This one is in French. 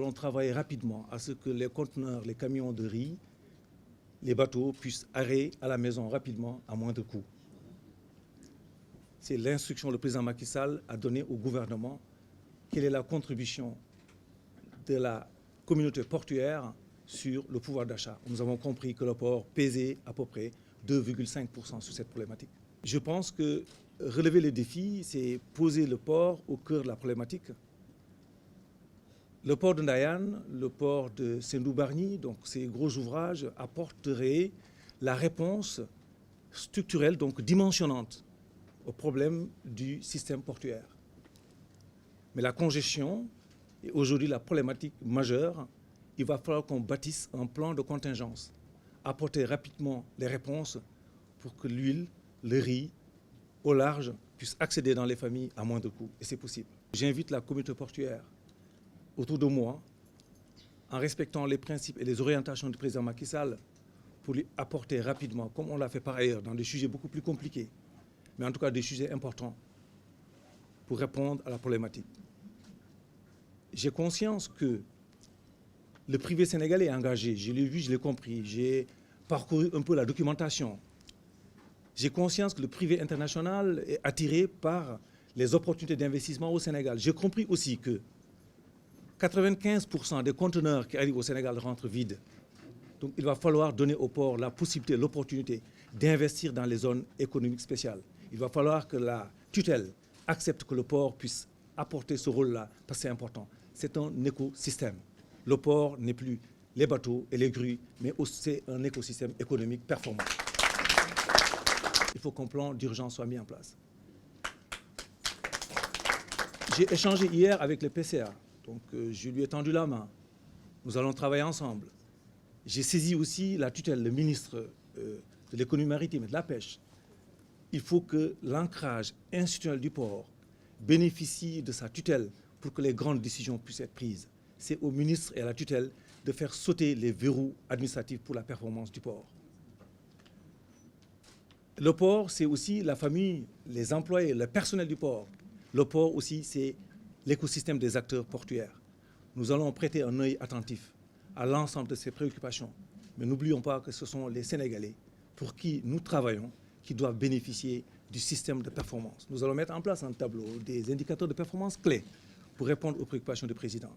allons travailler rapidement à ce que les conteneurs, les camions de riz, les bateaux puissent arrêter à la maison rapidement à moindre coût. C'est l'instruction que le président Macky Sall a donnée au gouvernement. Quelle est la contribution de la communauté portuaire sur le pouvoir d'achat? Nous avons compris que le port pesait à peu près 2,5% sur cette problématique. Je pense que relever les défis, c'est poser le port au cœur de la problématique. Le port de Ndayane, le port de Sendou-Bargny, donc ces gros ouvrages apporteraient la réponse structurelle, donc dimensionnante, au problème du système portuaire. Mais la congestion est aujourd'hui la problématique majeure. Il va falloir qu'on bâtisse un plan de contingence, apporter rapidement les réponses pour que l'huile, le riz, au large, puissent accéder dans les familles à moindre coût. Et c'est possible. J'invite la communauté portuaire autour de moi, en respectant les principes et les orientations du président Macky Sall, pour lui apporter rapidement, comme on l'a fait par ailleurs, dans des sujets beaucoup plus compliqués, mais en tout cas des sujets importants, pour répondre à la problématique. J'ai conscience que le privé sénégalais est engagé, je l'ai vu, je l'ai compris, j'ai parcouru un peu la documentation. J'ai conscience que le privé international est attiré par les opportunités d'investissement au Sénégal. J'ai compris aussi que 95% des conteneurs qui arrivent au Sénégal rentrent vides. Donc il va falloir donner au port la possibilité, l'opportunité d'investir dans les zones économiques spéciales. Il va falloir que la tutelle accepte que le port puisse apporter ce rôle-là, parce que c'est important. C'est un écosystème. Le port n'est plus les bateaux et les grues, mais aussi un écosystème économique performant. Il faut qu'un plan d'urgence soit mis en place. J'ai échangé hier avec le PCA. Donc, je lui ai tendu la main. Nous allons travailler ensemble. J'ai saisi aussi la tutelle, le ministre de l'économie maritime et de la pêche. Il faut que l'ancrage institutionnel du port bénéficie de sa tutelle pour que les grandes décisions puissent être prises. C'est au ministre et à la tutelle de faire sauter les verrous administratifs pour la performance du port. Le port, c'est aussi la famille, les employés, le personnel du port. Le port aussi, c'est l'écosystème des acteurs portuaires. Nous allons prêter un œil attentif à l'ensemble de ces préoccupations. Mais n'oublions pas que ce sont les Sénégalais pour qui nous travaillons qui doivent bénéficier du système de performance. Nous allons mettre en place un tableau des indicateurs de performance clés pour répondre aux préoccupations du président.